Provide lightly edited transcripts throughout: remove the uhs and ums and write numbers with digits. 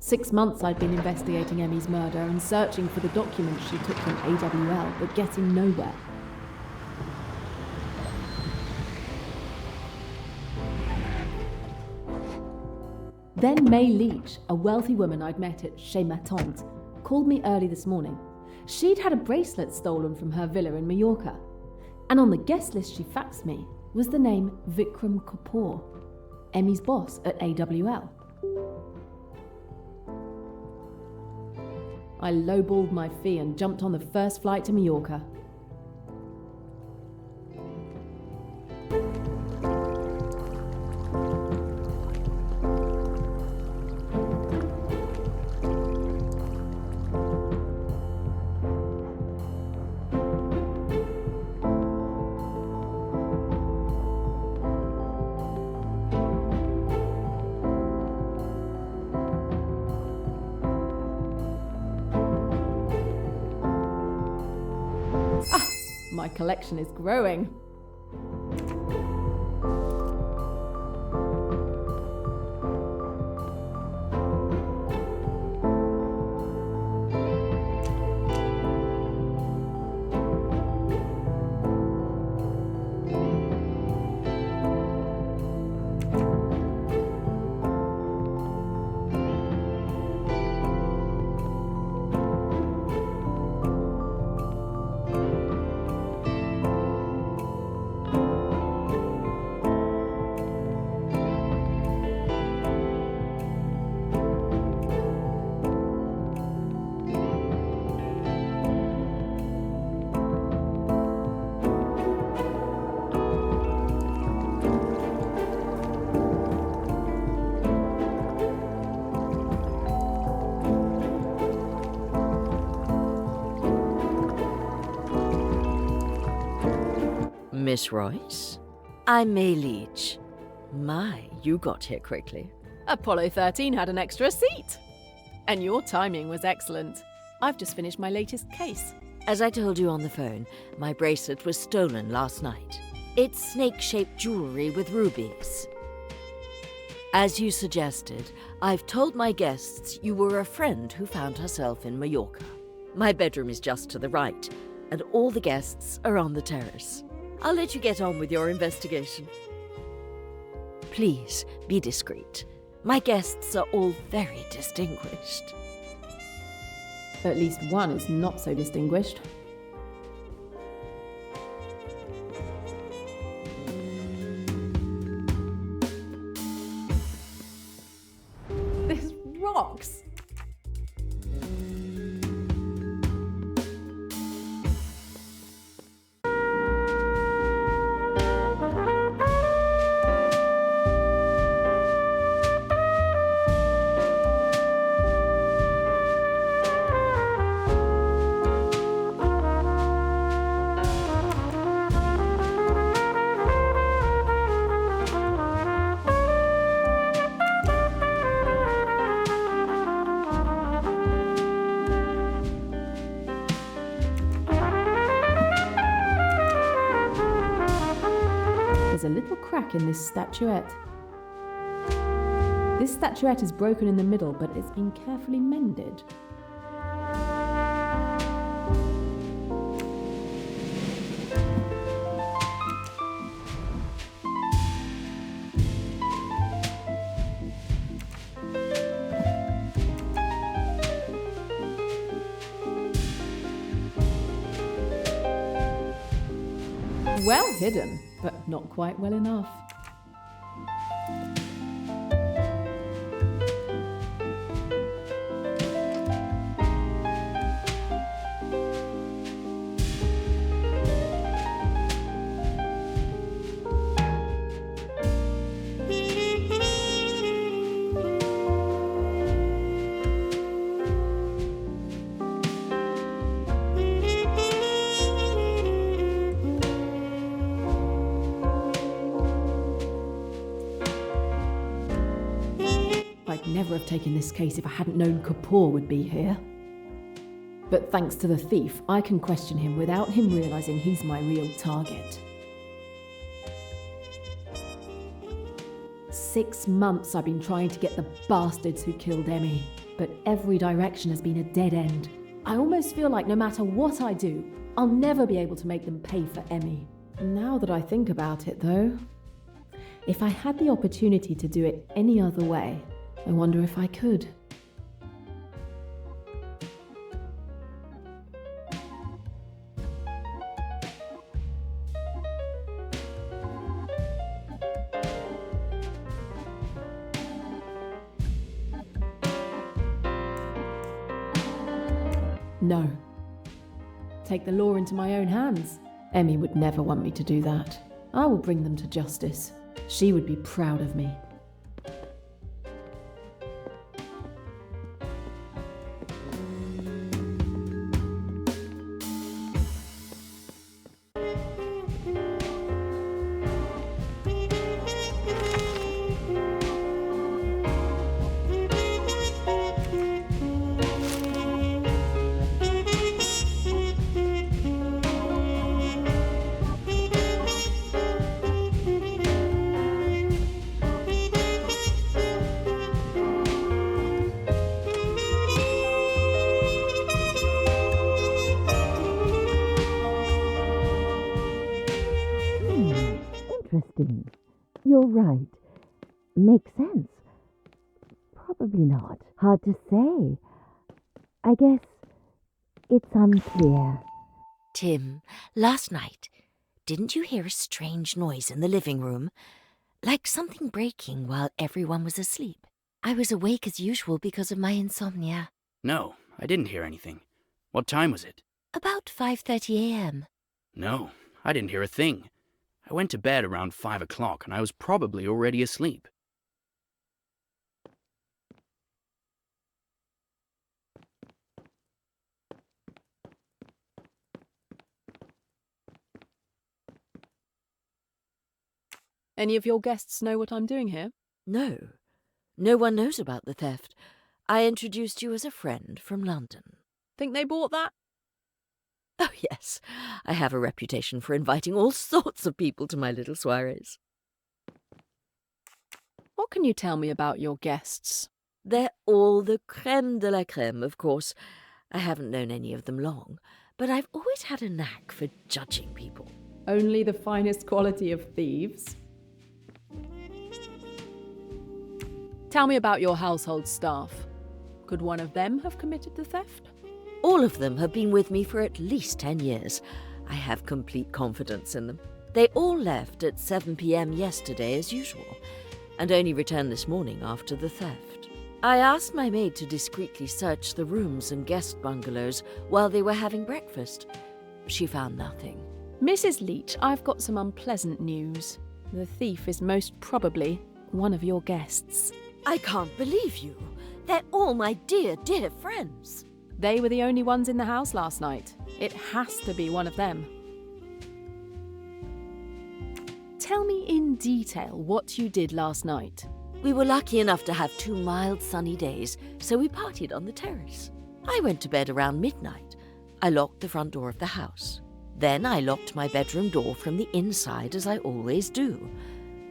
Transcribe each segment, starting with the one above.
6 months I'd been investigating Emmy's murder and searching for the documents she took from AWL, but getting nowhere. Then May Leach, a wealthy woman I'd met at Chez Ma Tante, called me early this morning. She'd had a bracelet stolen from her villa in Mallorca, and on the guest list she faxed me was the name Vikram Kapoor, Emmy's boss at AWL. I lowballed my fee and jumped on the first flight to Mallorca. My collection is growing. Miss Royce? I'm May Leach. My, you got here quickly. Apollo 13 had an extra seat. And your timing was excellent. I've just finished my latest case. As I told you on the phone, my bracelet was stolen last night. It's snake-shaped jewelry with rubies. As you suggested, I've told my guests you were a friend who found herself in Mallorca. My bedroom is just to the right, and all the guests are on the terrace. I'll let you get on with your investigation. Please, be discreet. My guests are all very distinguished. At least one is not so distinguished. This rocks! There's a little crack in this statuette. This statuette is broken in the middle, but it's been carefully mended. Well hidden, but not quite well enough. I'd never have taken this case if I hadn't known Kapoor would be here. But thanks to the thief, I can question him without him realizing he's my real target. 6 months I've been trying to get the bastards who killed Emmy. but every direction has been a dead end. I almost feel like no matter what I do, I'll never be able to make them pay for Emmy. Now that I think about it, though, if I had the opportunity to do it any other way, I wonder if I could. No. Take the law into my own hands. Emmy would never want me to do that. I will bring them to justice. She would be proud of me. Interesting. You're right. Makes sense. Probably not. Hard to say. I guess it's unclear. Tim, last night, didn't you hear a strange noise in the living room? Like something breaking while everyone was asleep. I was awake as usual because of my insomnia. No, I didn't hear anything. What time was it? About 5:30 a.m. No, I didn't hear a thing. I went to bed around 5 o'clock and I was probably already asleep. Any of your guests know what I'm doing here? No. No one knows about the theft. I introduced you as a friend from London. Think they bought that? Oh, yes. I have a reputation for inviting all sorts of people to my little soirees. What can you tell me about your guests? They're all the crème de la crème, of course. I haven't known any of them long, but I've always had a knack for judging people. Only the finest quality of thieves. Tell me about your household staff. Could one of them have committed the theft? All of them have been with me for at least 10 years. I have complete confidence in them. They all left at 7 p.m. yesterday as usual, and only returned this morning after the theft. I asked my maid to discreetly search the rooms and guest bungalows while they were having breakfast. She found nothing. Mrs. Leach, I've got some unpleasant news. The thief is most probably one of your guests. I can't believe you. They're all my dear, dear friends. They were the only ones in the house last night. It has to be one of them. Tell me in detail what you did last night. We were lucky enough to have 2 mild sunny days, so we partied on the terrace. I went to bed around midnight. I locked the front door of the house. Then I locked my bedroom door from the inside, as I always do.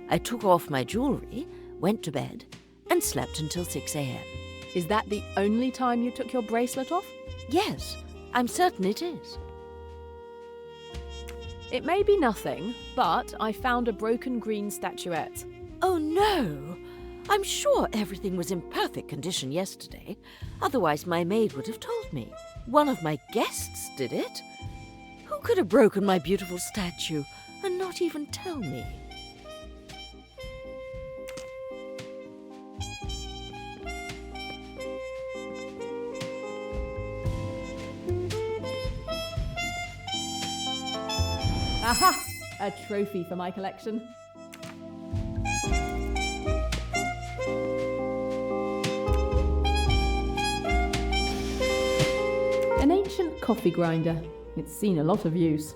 I took off my jewellery, went to bed, and slept until 6 a.m. Is that the only time you took your bracelet off? Yes, I'm certain it is. It may be nothing, but I found a broken green statuette. Oh no! I'm sure everything was in perfect condition yesterday. Otherwise my maid would have told me. One of my guests did it. Who could have broken my beautiful statue and not even tell me? Aha! A trophy for my collection. An ancient coffee grinder. It's seen a lot of use.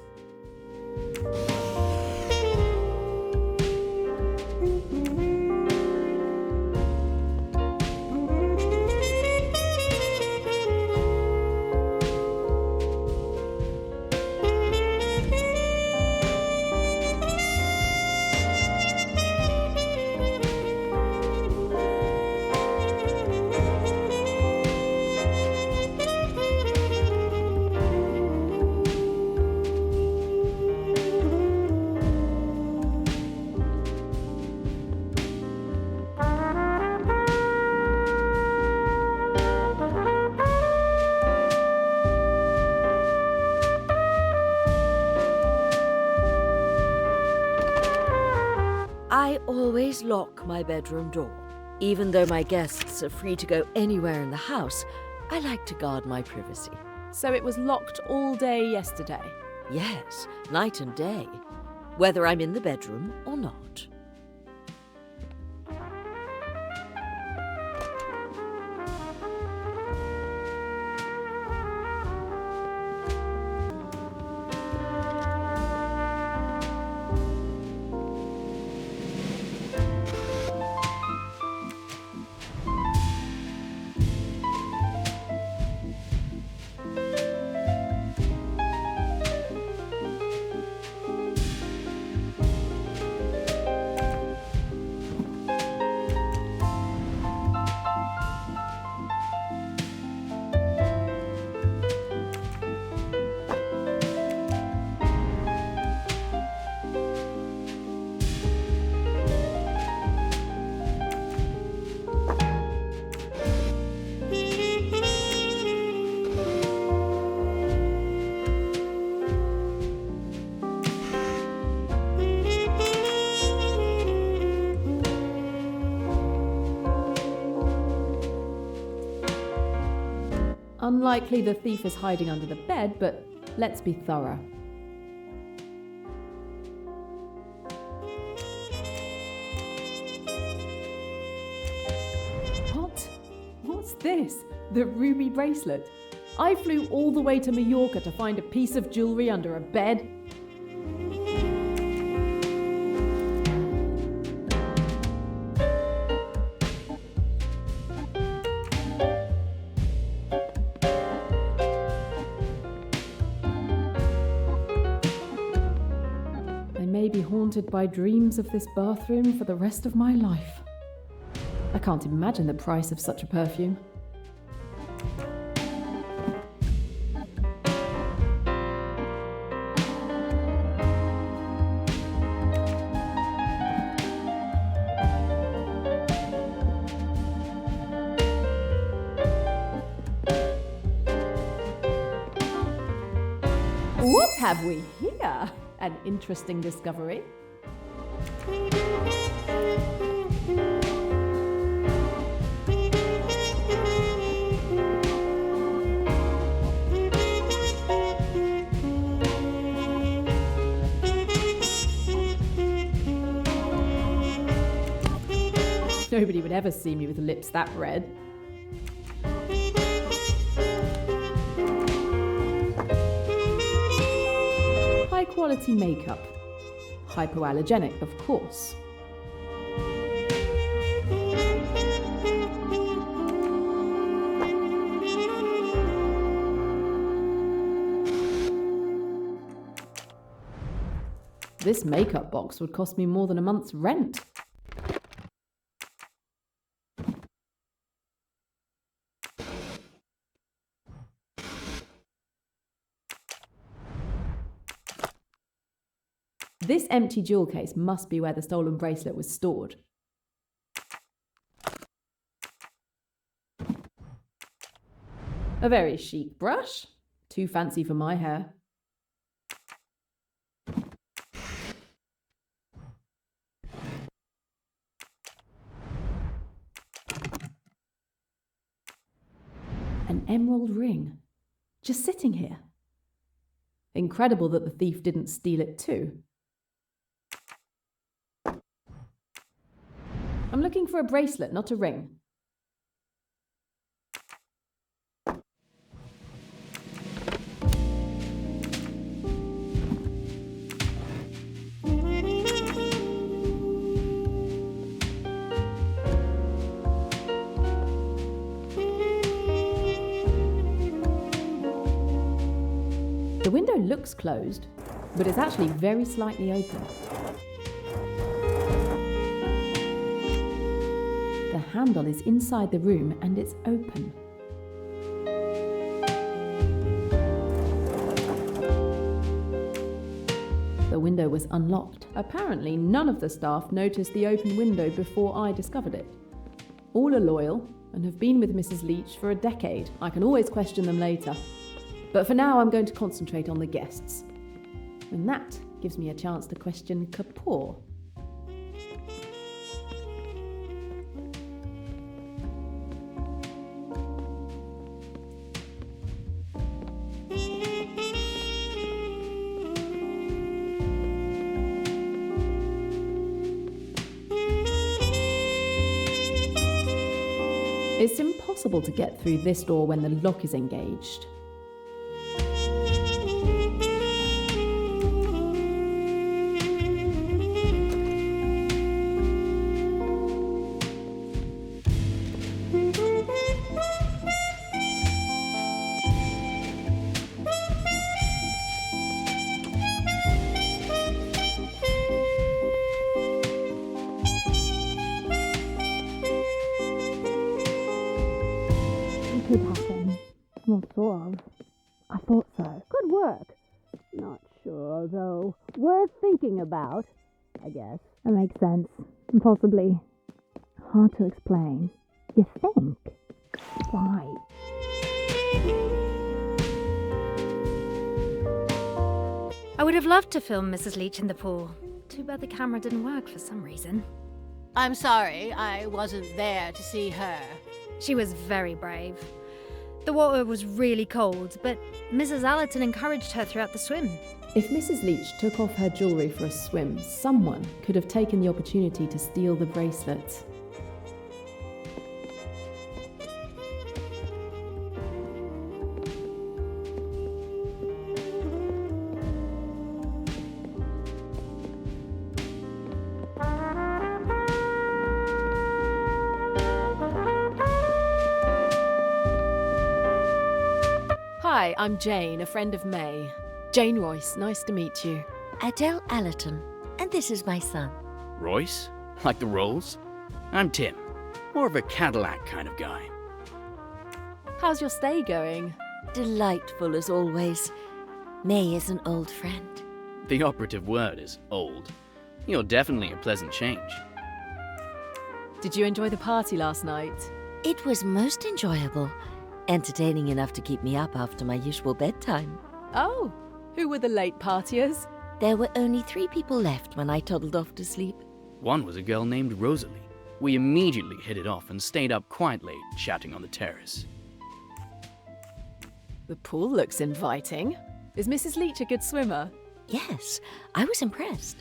always lock my bedroom door. Even though my guests are free to go anywhere in the house, I like to guard my privacy. So it was locked all day yesterday? Yes, night and day, whether I'm in the bedroom or not. Unlikely the thief is hiding under the bed, but let's be thorough. What? What's this? The ruby bracelet? I flew all the way to Mallorca to find a piece of jewellery under a bed. I may be haunted by dreams of this bathroom for the rest of my life. I can't imagine the price of such a perfume. What have we here? An interesting discovery. Nobody would ever see me with lips that red. High-quality makeup. Hypoallergenic, of course. This makeup box would cost me more than a month's rent. This empty jewel case must be where the stolen bracelet was stored. A very chic brush. Too fancy for my hair. An emerald ring. Just sitting here. Incredible that the thief didn't steal it too. I'm looking for a bracelet, not a ring. The window looks closed, but it's actually very slightly open. The handle is inside the room and it's open. The window was unlocked. Apparently, none of the staff noticed the open window before I discovered it. All are loyal and have been with Mrs. Leach for a decade. I can always question them later. But for now, I'm going to concentrate on the guests. And that gives me a chance to question Kapoor. It's impossible to get through this door when the lock is engaged. Could happen. Well, sort of. I thought so. Good work. Not sure, though. Worth thinking about, I guess. That makes sense. Possibly. Hard to explain. You think? Why? I would have loved to film Mrs. Leach in the pool. Too bad the camera didn't work for some reason. I'm sorry, I wasn't there to see her. She was very brave. The water was really cold, but Mrs. Allerton encouraged her throughout the swim. If Mrs. Leach took off her jewellery for a swim, someone could have taken the opportunity to steal the bracelet. Hi, I'm Jane, a friend of May. Jane Royce, nice to meet you. Adele Allerton, and this is my son. Royce? Like the Rolls? I'm Tim. More of a Cadillac kind of guy. How's your stay going? Delightful as always. May is an old friend. The operative word is old. You're definitely a pleasant change. Did you enjoy the party last night? It was most enjoyable. Entertaining enough to keep me up after my usual bedtime. Oh, who were the late partiers? There were only 3 people left when I toddled off to sleep. One was a girl named Rosalie. We immediately hit it off and stayed up quite late, chatting on the terrace. The pool looks inviting. Is Mrs. Leach a good swimmer? Yes, I was impressed.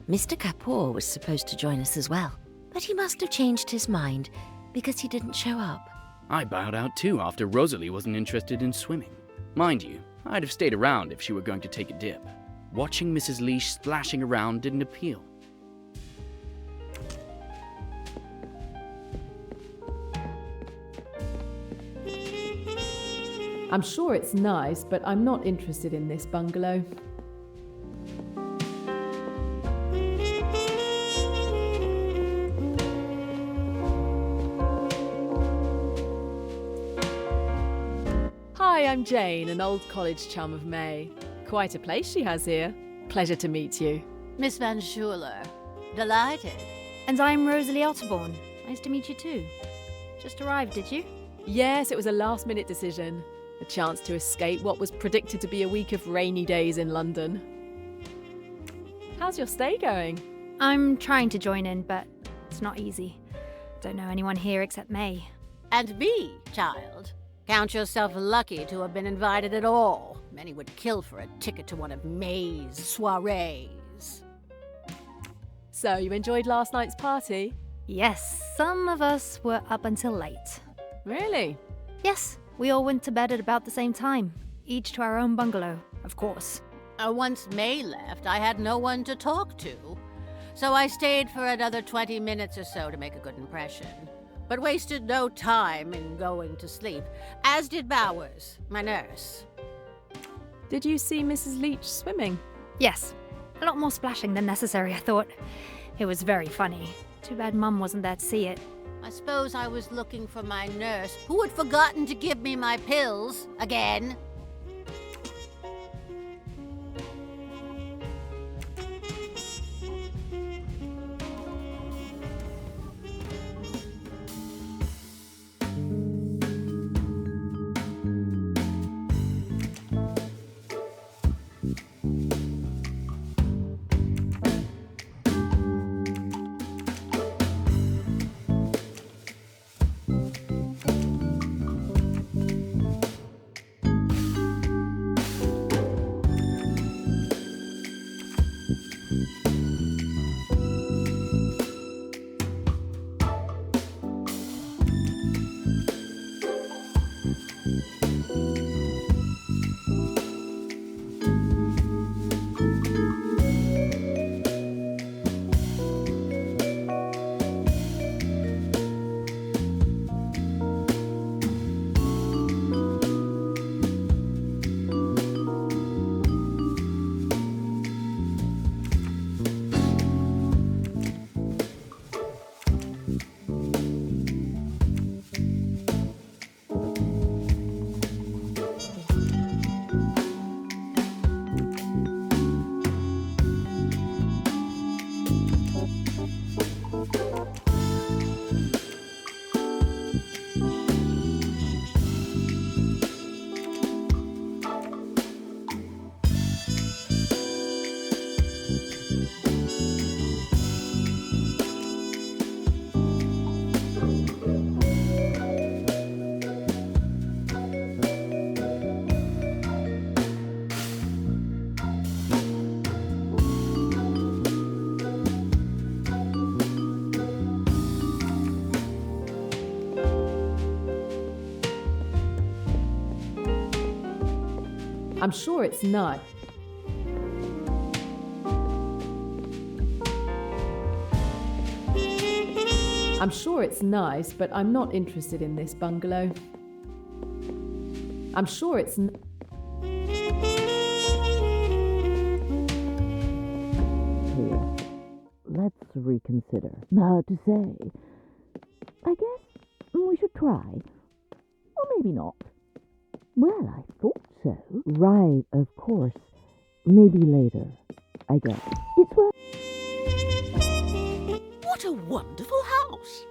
Mr. Kapoor was supposed to join us as well, but he must have changed his mind because he didn't show up. I bowed out too after Rosalie wasn't interested in swimming. Mind you, I'd have stayed around if she were going to take a dip. Watching Mrs. Leach splashing around didn't appeal. I'm sure it's nice, but I'm not interested in this bungalow. Hi, I'm Jane, an old college chum of May. Quite a place she has here. Pleasure to meet you. Miss Van Schuler. Delighted. And I'm Rosalie Otterbourne. Nice to meet you too. Just arrived, did you? Yes, it was a last-minute decision. A chance to escape what was predicted to be a week of rainy days in London. How's your stay going? I'm trying to join in, but it's not easy. Don't know anyone here except May. And me, child. Count yourself lucky to have been invited at all. Many would kill for a ticket to one of May's soirees. So, you enjoyed last night's party? Yes, some of us were up until late. Really? Yes, we all went to bed at about the same time. Each to our own bungalow, of course. Once May left, I had no one to talk to. So I stayed for another 20 minutes or so to make a good impression. But wasted no time in going to sleep, as did Bowers, my nurse. Did you see Mrs. Leach swimming? Yes, a lot more splashing than necessary, I thought. It was very funny. Too bad Mum wasn't there to see it. I suppose I was looking for my nurse, who had forgotten to give me my pills again. I'm sure it's nice. I'm sure it's nice, but I'm not interested in this bungalow. I'm sure it's Here, let's reconsider. Now to say, I guess we should try. Or maybe not. Well, I thought so. Right, of course. Maybe later, I guess. It's worth... What a wonderful house!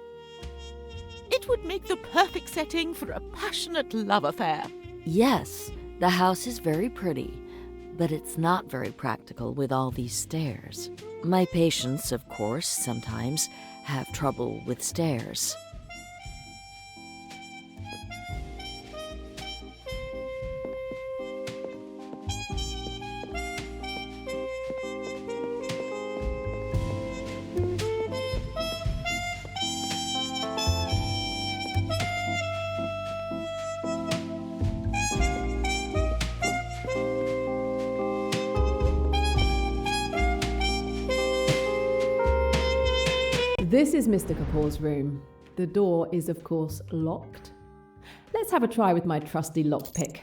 It would make the perfect setting for a passionate love affair. Yes, the house is very pretty, but it's not very practical with all these stairs. My patients, of course, sometimes have trouble with stairs. This is Mr. Kapoor's room. The door is, of course, locked. Let's have a try with my trusty lockpick.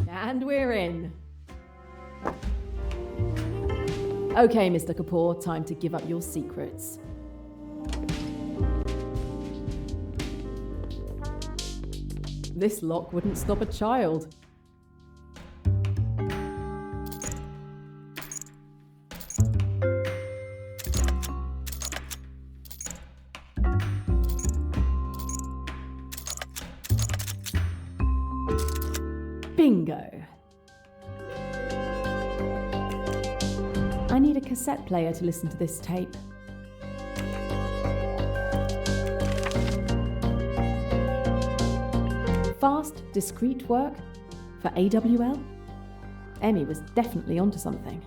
And we're in. Okay, Mr. Kapoor, time to give up your secrets. This lock wouldn't stop a child. Bingo. I need a cassette player to listen to this tape. Fast, discreet work for AWL? Emmy was definitely onto something.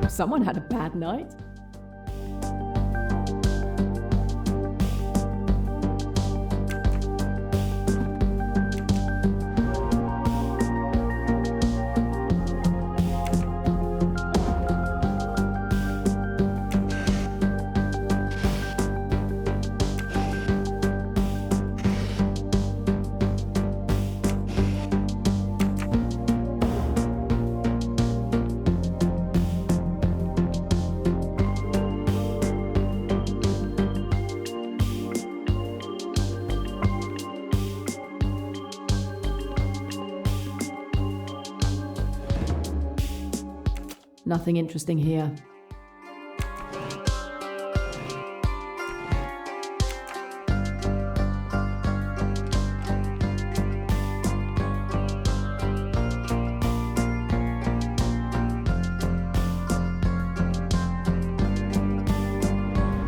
Someone had a bad night. Nothing interesting here.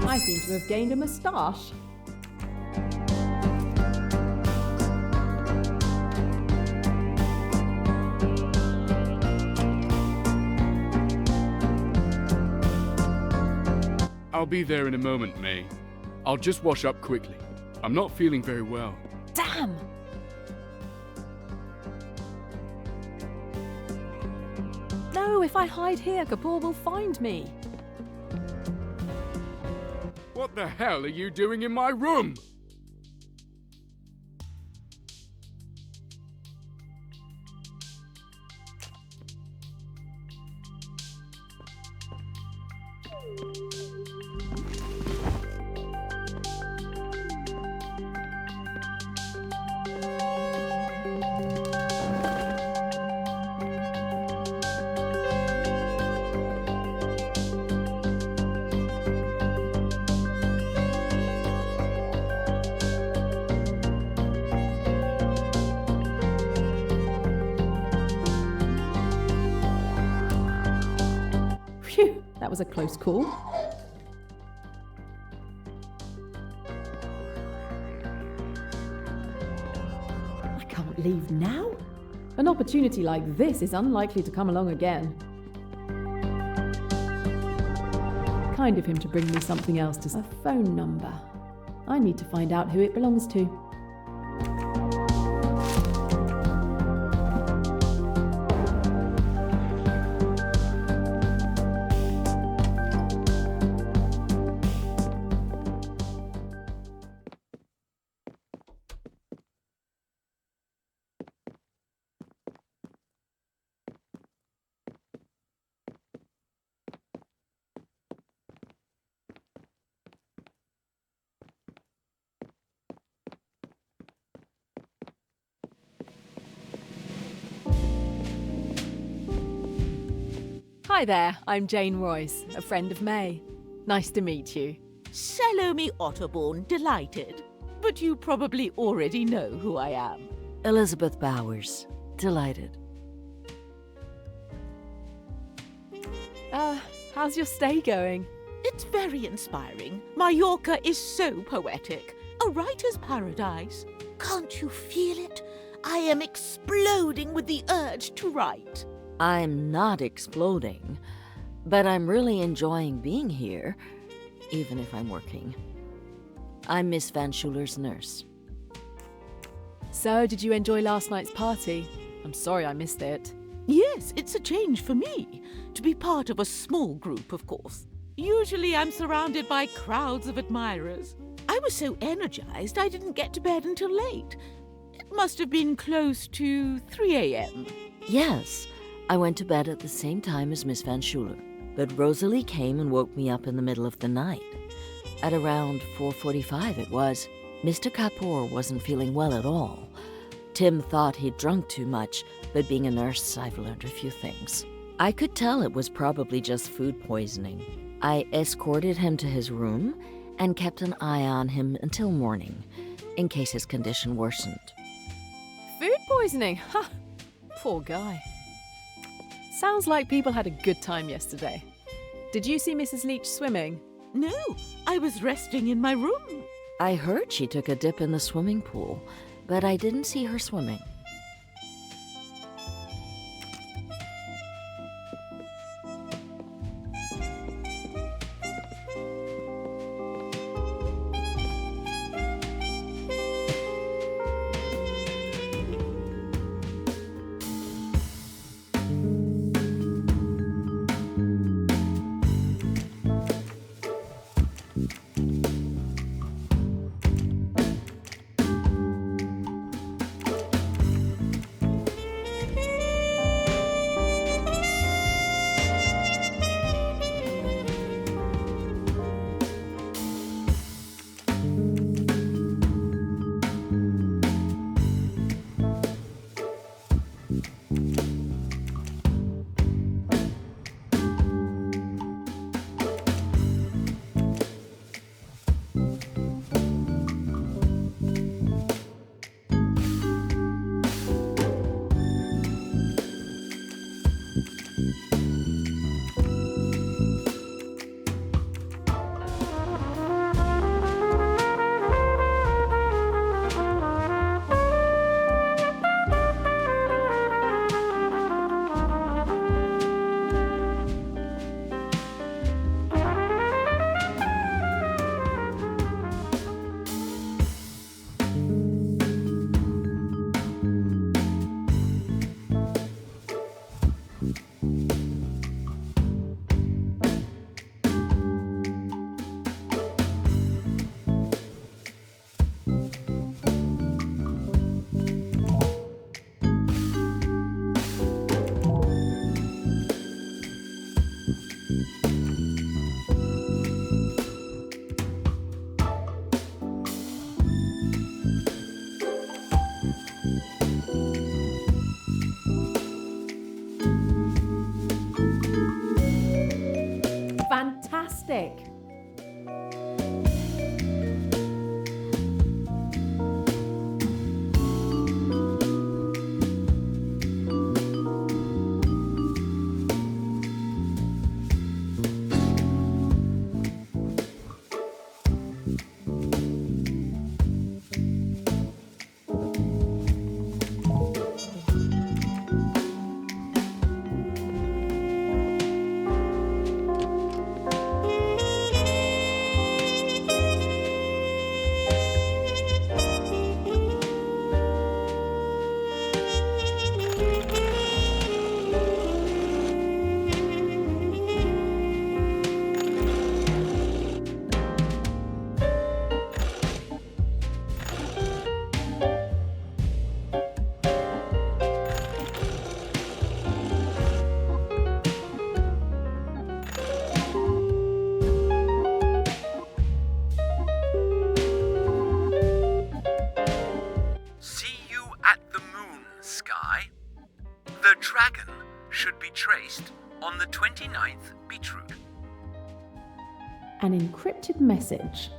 I seem to have gained a moustache. I'll be there in a moment, May. I'll just wash up quickly. I'm not feeling very well. Damn! No, if I hide here, Kapoor will find me. What the hell are you doing in my room? Phew, that was a close call. I can't leave now. An opportunity like this is unlikely to come along again. Kind of him to bring me something else to... A phone number. I need to find out who it belongs to. Hi there, I'm Jane Royce, a friend of May. Nice to meet you. Salome Otterbourne, delighted. But you probably already know who I am. Elizabeth Bowers. Delighted. How's your stay going? It's very inspiring. Mallorca is so poetic. A writer's paradise. Can't you feel it? I am exploding with the urge to write. I'm not exploding, but I'm really enjoying being here, even if I'm working. I'm Miss Van Schuler's nurse. So, did you enjoy last night's party? I'm sorry I missed it. Yes, it's a change for me. To be part of a small group, of course. Usually I'm surrounded by crowds of admirers. I was so energized I didn't get to bed until late. It must have been close to 3 a.m. Yes, I went to bed at the same time as Miss Van Schuler, but Rosalie came and woke me up in the middle of the night. At around 4:45 it was. Mr. Kapoor wasn't feeling well at all. Tim thought he'd drunk too much, but being a nurse, I've learned a few things. I could tell it was probably just food poisoning. I escorted him to his room and kept an eye on him until morning, in case his condition worsened. Food poisoning? Ha! Poor guy. Sounds like people had a good time yesterday. Did you see Mrs. Leach swimming? No, I was resting in my room. I heard she took a dip in the swimming pool, but I didn't see her swimming. Fantastic! The dragon should be traced on the 29th beetroot. An encrypted message.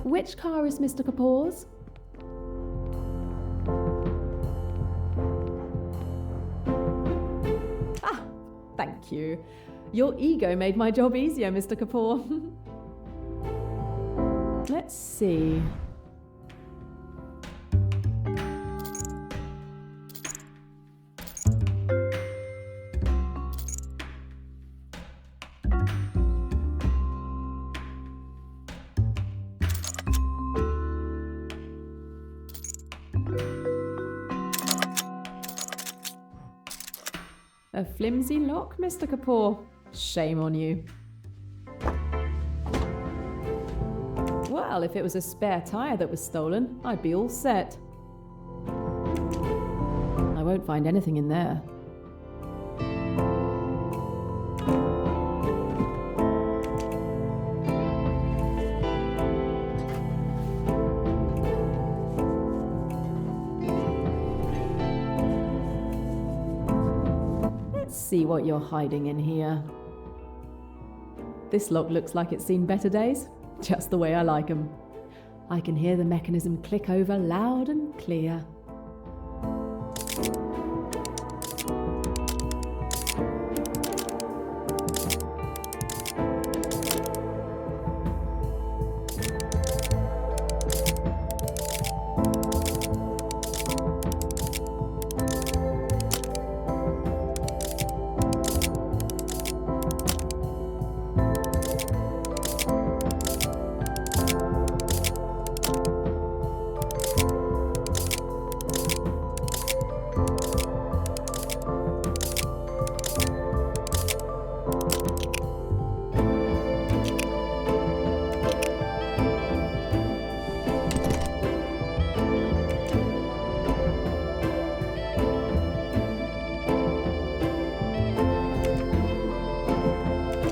Which car is Mr. Kapoor's? Ah, thank you. Your ego made my job easier, Mr. Kapoor. Let's see. A flimsy lock, Mr. Kapoor. Shame on you. Well, if it was a spare tyre that was stolen, I'd be all set. I won't find anything in there. See what you're hiding in here. This lock looks like it's seen better days, just the way I like 'em. I can hear the mechanism click over loud and clear.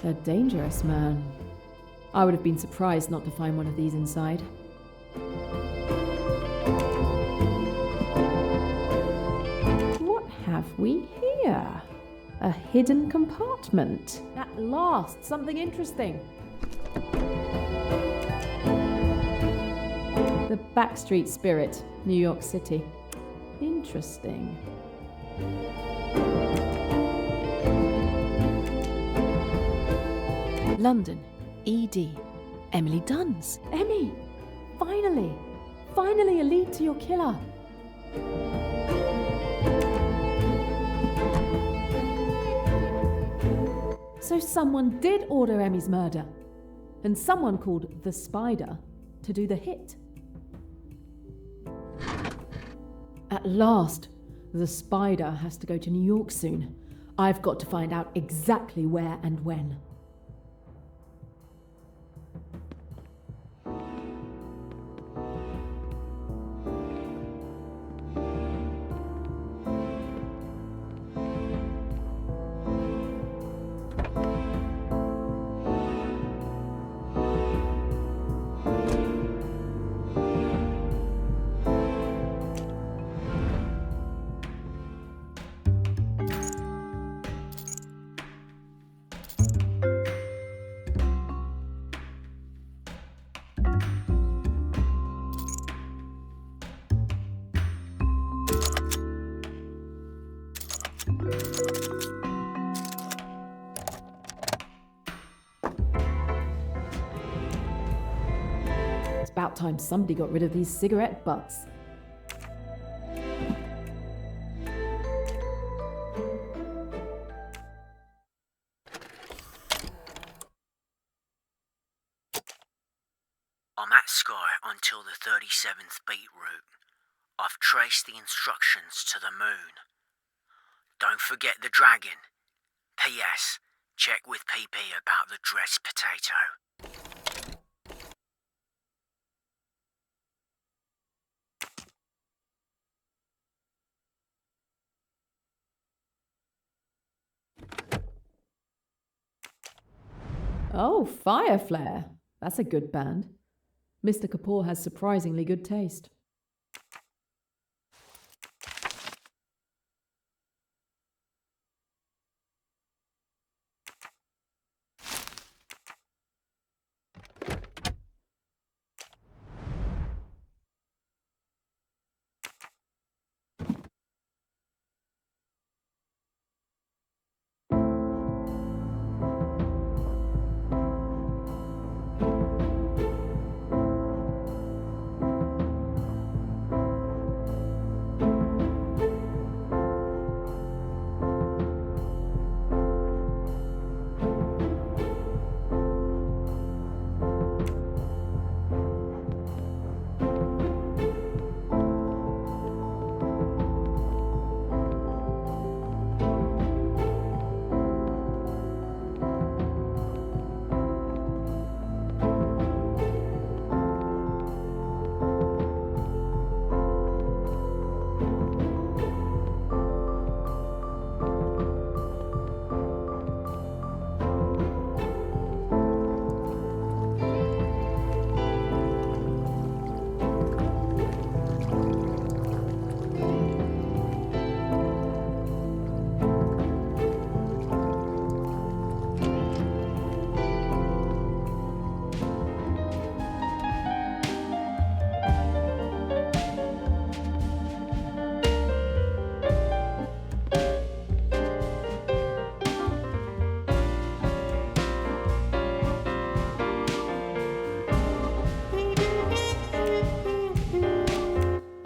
A dangerous man. I would have been surprised not to find one of these inside. What have we here? A hidden compartment. At last, something interesting. The Backstreet Spirit, New York City. Interesting. London, ED. Emily Duns. Emmy! Finally! Finally a lead to your killer. So someone did order Emmy's murder, and someone called the Spider to do the hit. At last, the Spider has to go to New York soon. I've got to find out exactly where and when. It's about time somebody got rid of these cigarette butts. I'm at Sky until the 37th beat route. I've traced the instructions to the moon. Don't forget the dragon. P.S. Check with PP about the dressed potato. Oh, Fireflare. That's a good band. Mr. Kapoor has surprisingly good taste.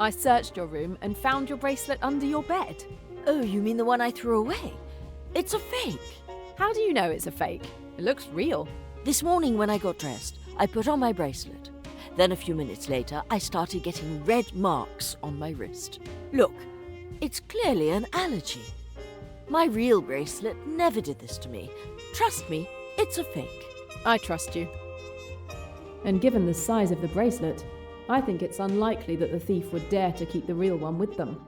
I searched your room and found your bracelet under your bed. Oh, you mean the one I threw away? It's a fake. How do you know it's a fake? It looks real. This morning when I got dressed, I put on my bracelet. Then a few minutes later, I started getting red marks on my wrist. Look, it's clearly an allergy. My real bracelet never did this to me. Trust me, it's a fake. I trust you. And given the size of the bracelet, I think it's unlikely that the thief would dare to keep the real one with them.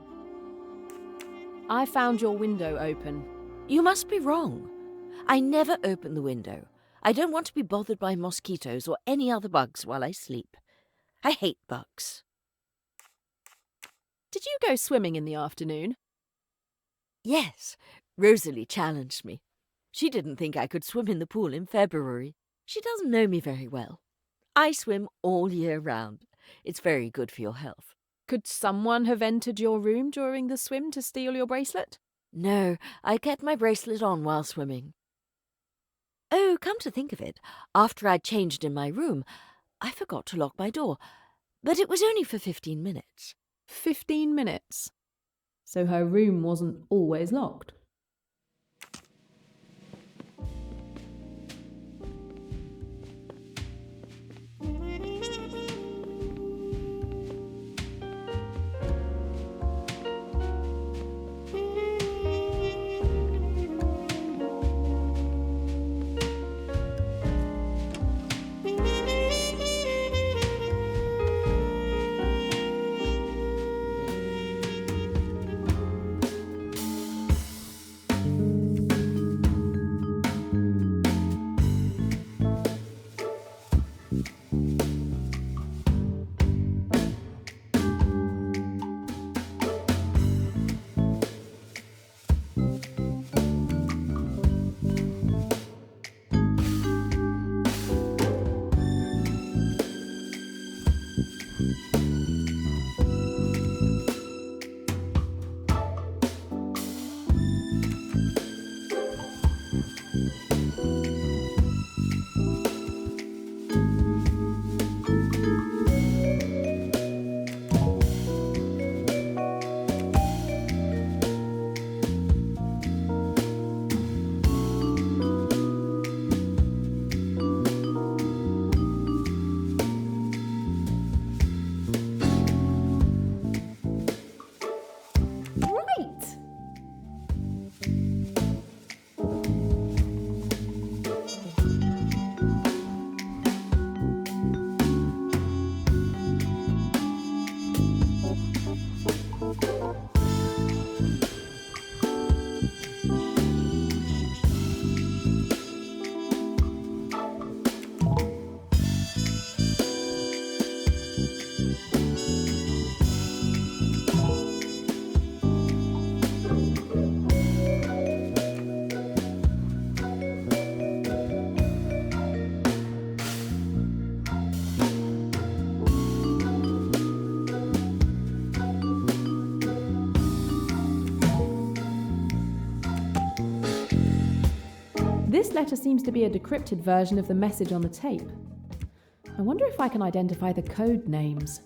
I found your window open. You must be wrong. I never open the window. I don't want to be bothered by mosquitoes or any other bugs while I sleep. I hate bugs. Did you go swimming in the afternoon? Yes, Rosalie challenged me. She didn't think I could swim in the pool in February. She doesn't know me very well. I swim all year round. It's very good for your health. Could someone have entered your room during the swim to steal your bracelet? No, I kept my bracelet on while swimming. Oh, come to think of it, after I'd changed in my room, I forgot to lock my door. But it was only for 15 minutes. 15 minutes? So her room wasn't always locked? This letter seems to be a decrypted version of the message on the tape. I wonder if I can identify the code names.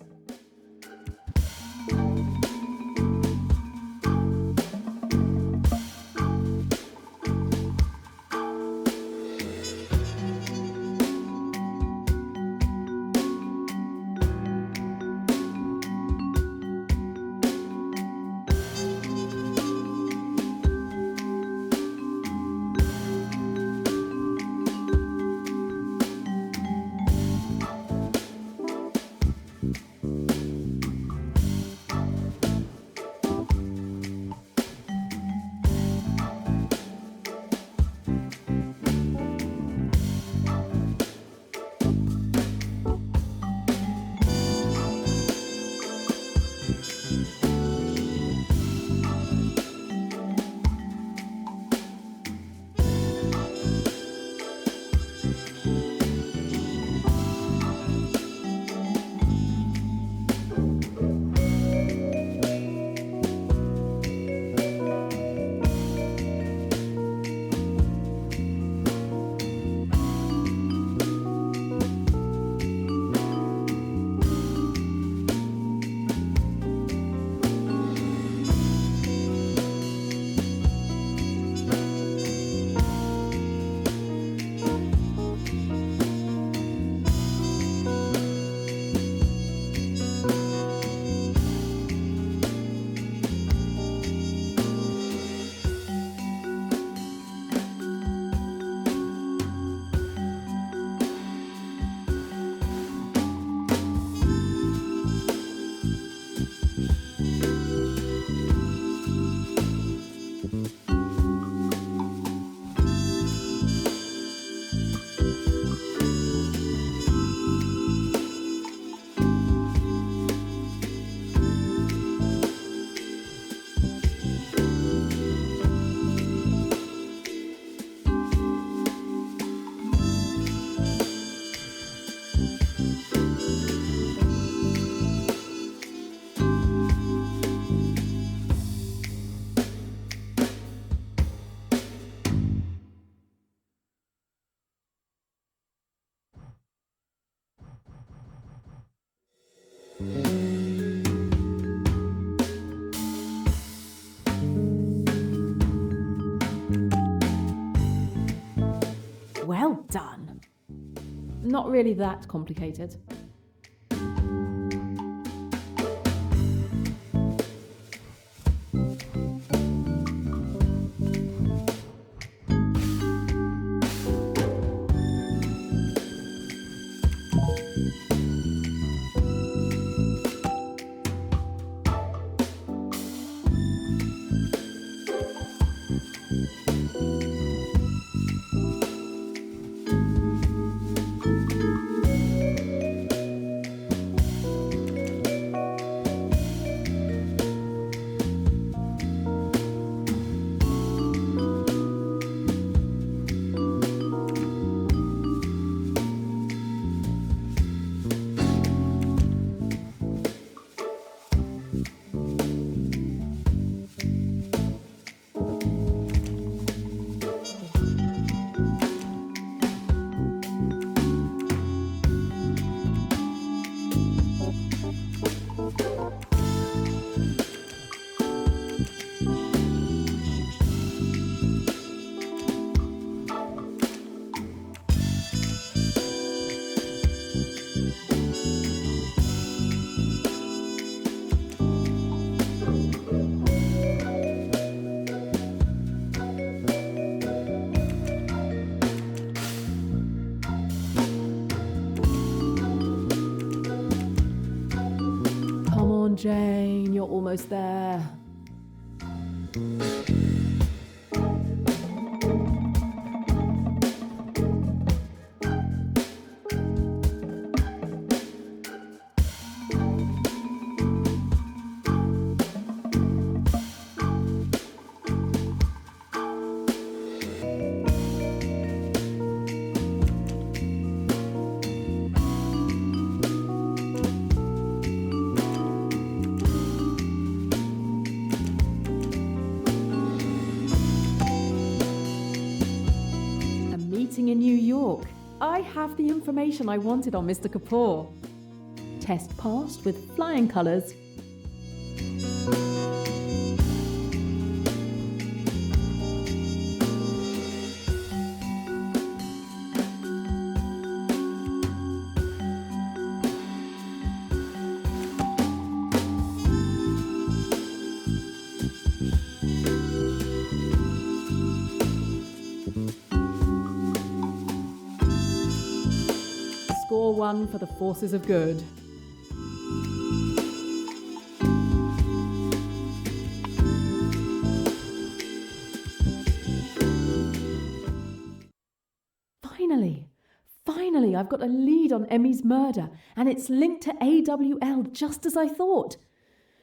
Well done. Not really that complicated. Jane, you're almost there. I have the information I wanted on Mr. Kapoor. Test passed with flying colours. Score 1 for the forces of good. Finally, I've got a lead on Emmy's murder, and it's linked to AWL just as I thought.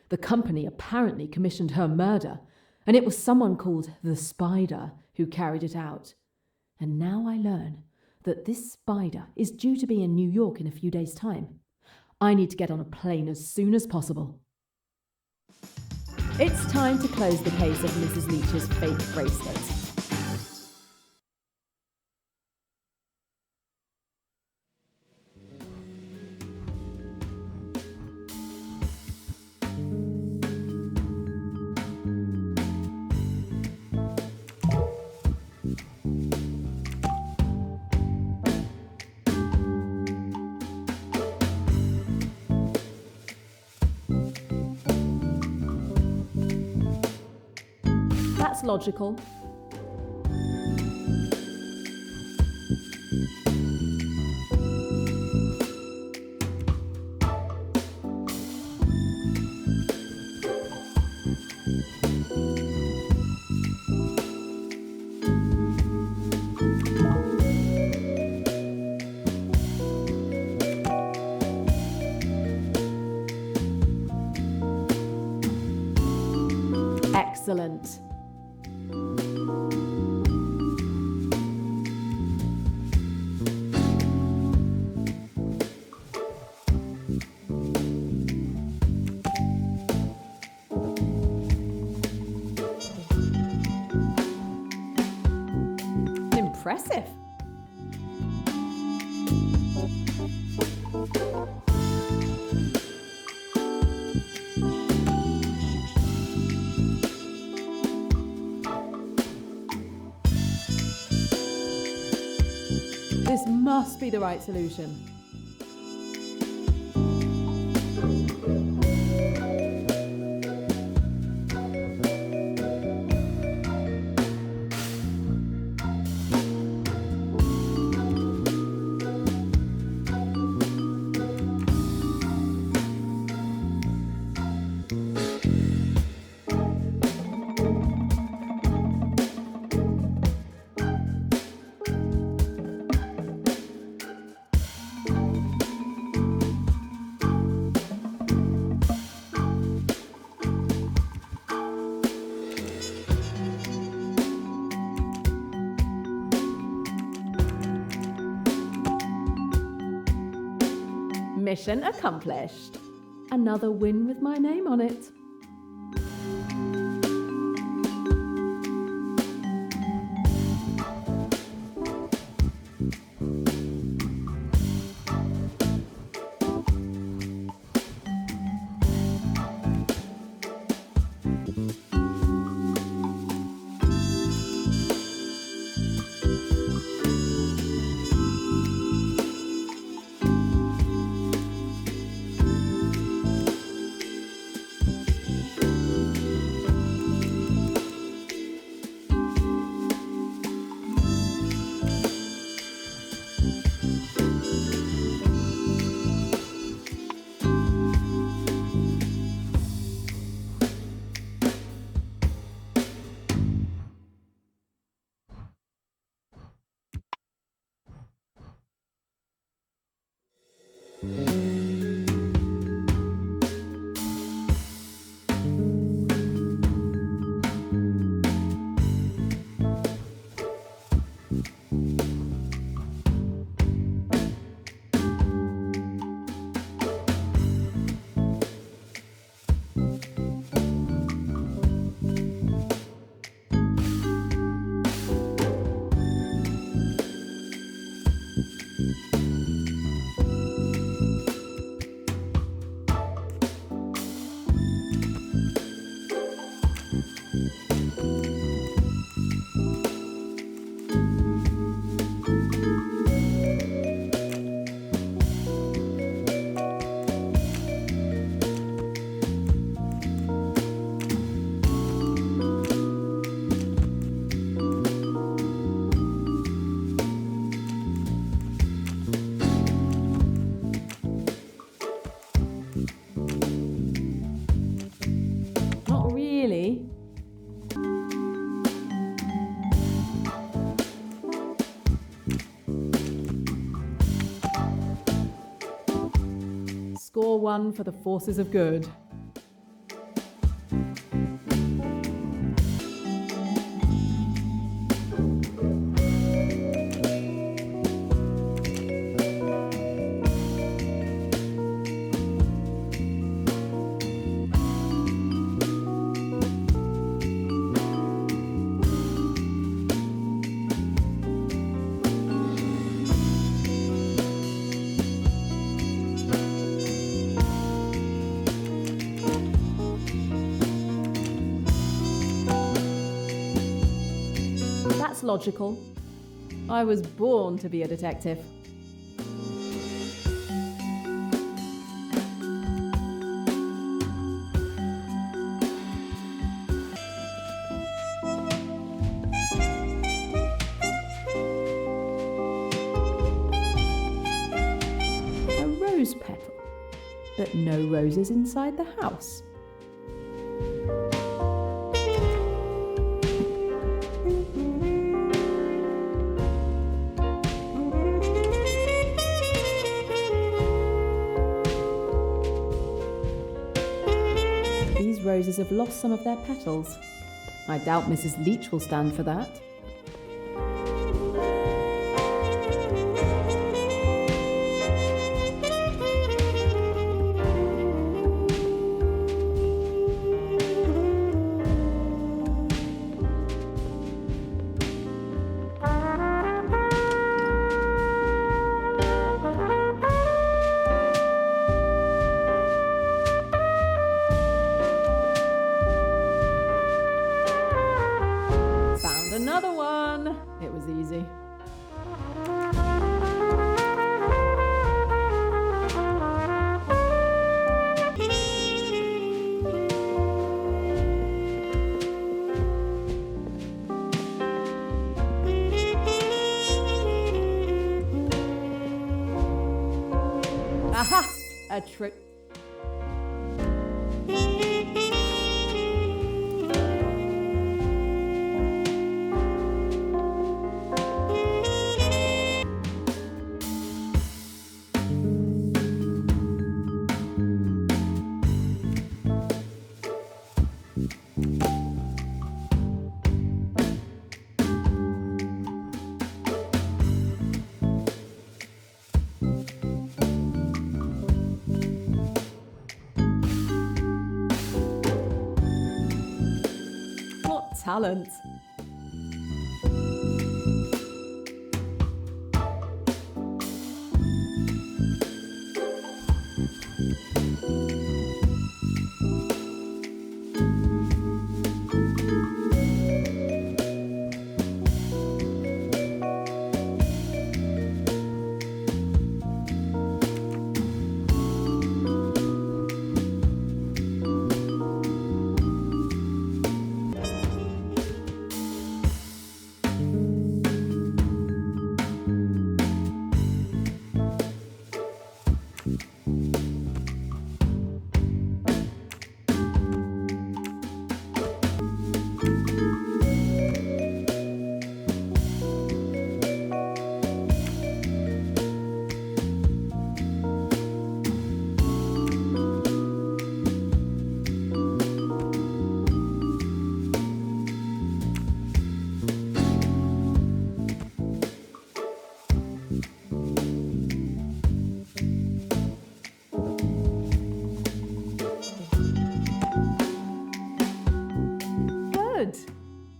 The company apparently commissioned her murder, and it was someone called the Spider who carried it out. And now I learn that this Spider is due to be in New York in a few days' time. I need to get on a plane as soon as possible. It's time to close the case of Mrs. Leach's fake bracelet. That's logical. Excellent. Impressive. This must be the right solution. Mission accomplished. Another win with my name on it. one for the forces of good. That's logical. I was born to be a detective. A rose petal, but no roses inside the house. These roses have lost some of their petals. I doubt Mrs. Leach will stand for that. Another one! It was easy. Aha! A trick. Talent.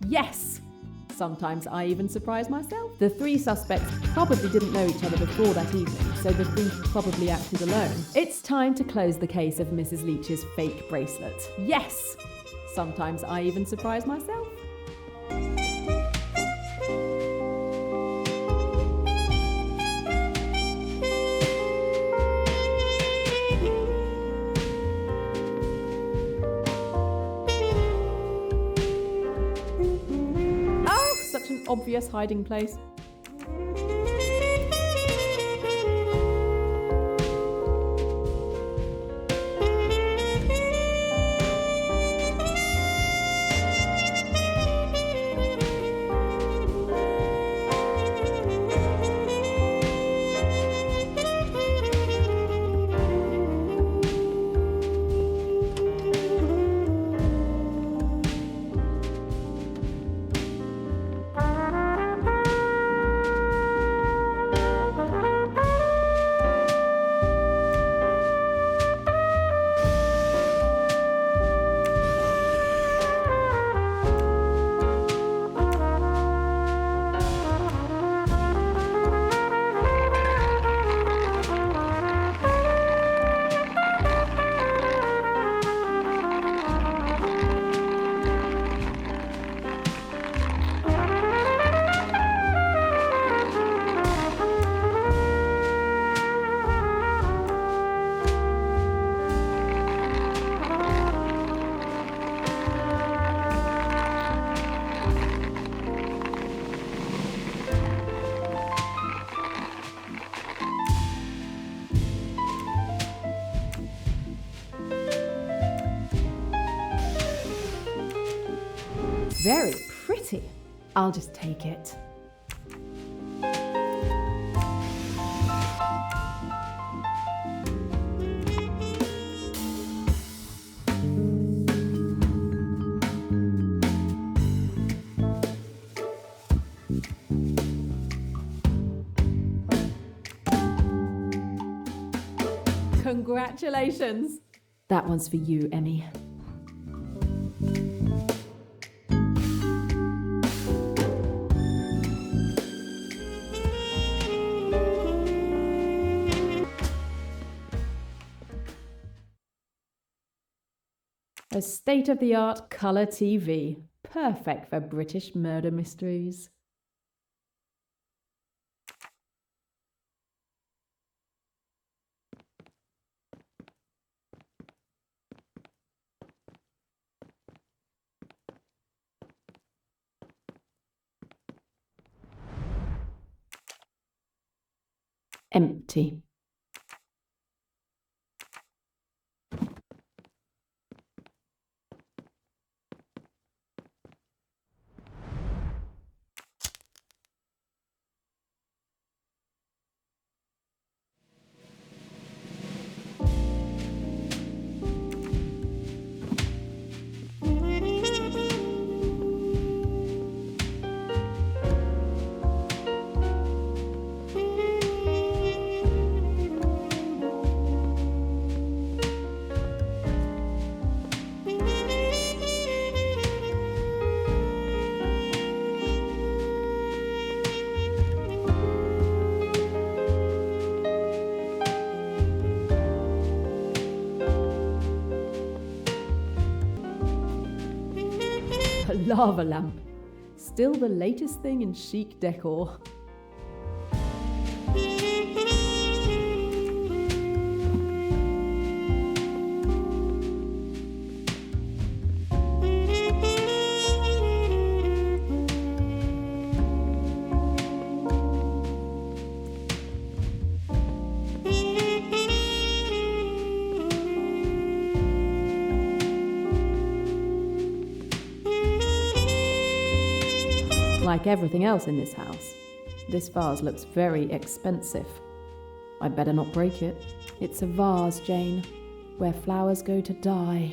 Yes! Sometimes I even surprise myself. The three suspects probably didn't know each other before that evening, so the thief probably acted alone. It's time to close the case of Mrs. Leach's fake bracelet. Yes! Sometimes I even surprise myself. Obvious hiding place. Very pretty. I'll just take it. Congratulations. That one's for you, Emmy. A state-of-the-art colour TV. Perfect for British murder mysteries. Empty. A lava lamp. Still the latest thing in chic decor. Like everything else in this house, this vase looks very expensive. I better not break it. It's a vase, Jane, where flowers go to die.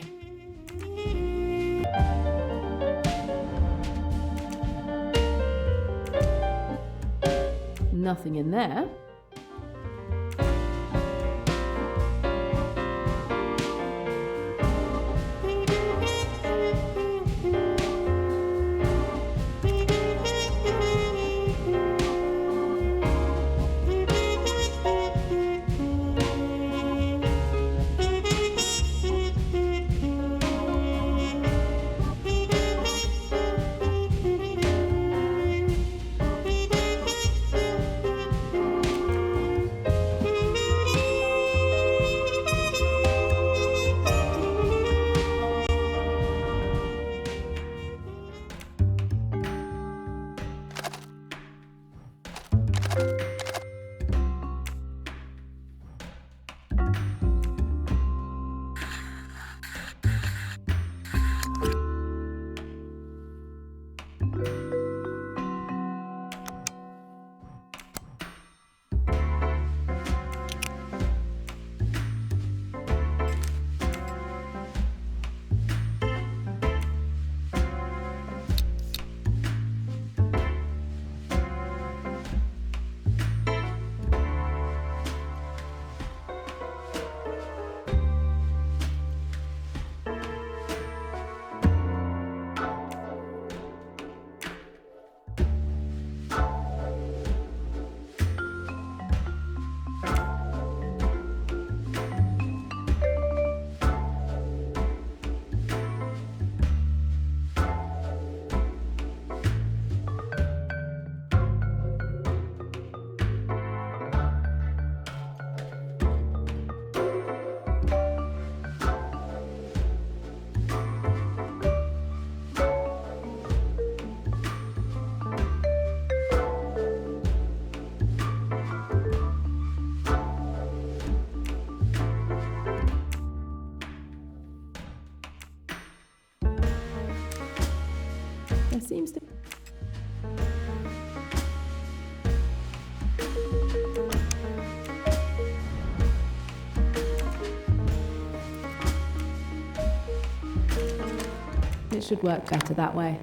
Nothing in there. It should work better that way.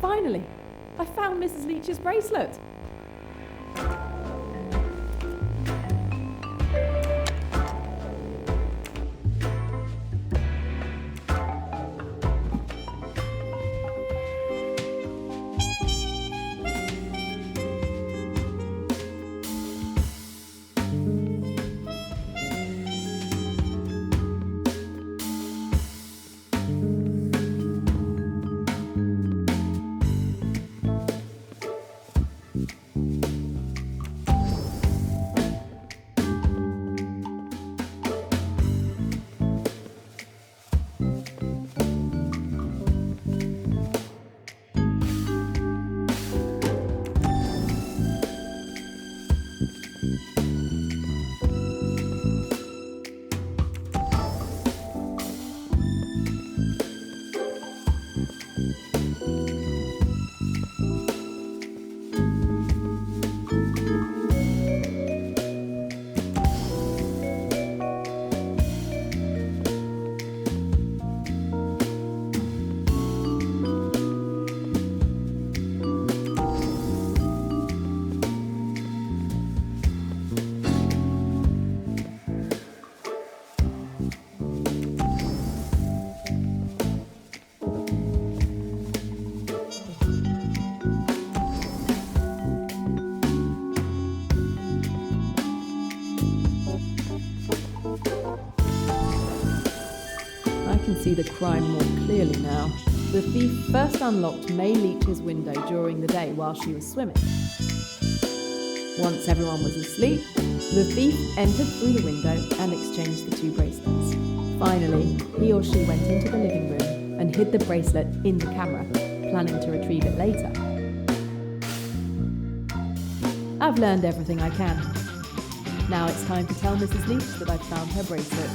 Finally, I found Mrs. Leach's bracelet. I can see the crime more clearly now. The thief first unlocked May Leach's window during the day while she was swimming. Once everyone was asleep, the thief entered through the window and exchanged the two bracelets. Finally, he or she went into the living room and hid the bracelet in the camera, planning to retrieve it later. I've learned everything I can. Now it's time to tell Mrs. Leach that I've found her bracelet.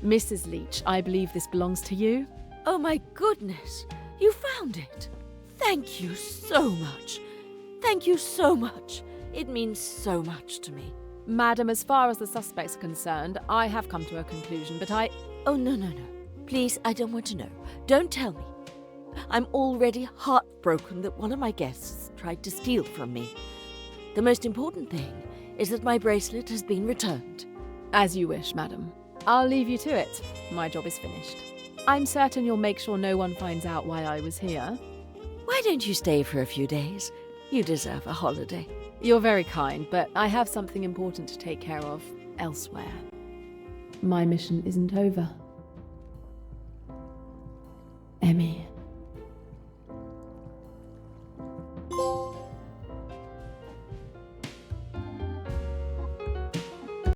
Mrs. Leach, I believe this belongs to you. Oh my goodness! You found it! Thank you so much! Thank you so much! It means so much to me. Madam, as far as the suspects are concerned, I have come to a conclusion, but Oh, no. Please, I don't want to know. Don't tell me. I'm already heartbroken that one of my guests tried to steal from me. The most important thing is that my bracelet has been returned. As you wish, madam. I'll leave you to it. My job is finished. I'm certain you'll make sure no one finds out why I was here. Why don't you stay for a few days? You deserve a holiday. You're very kind, but I have something important to take care of elsewhere. My mission isn't over. Emmy.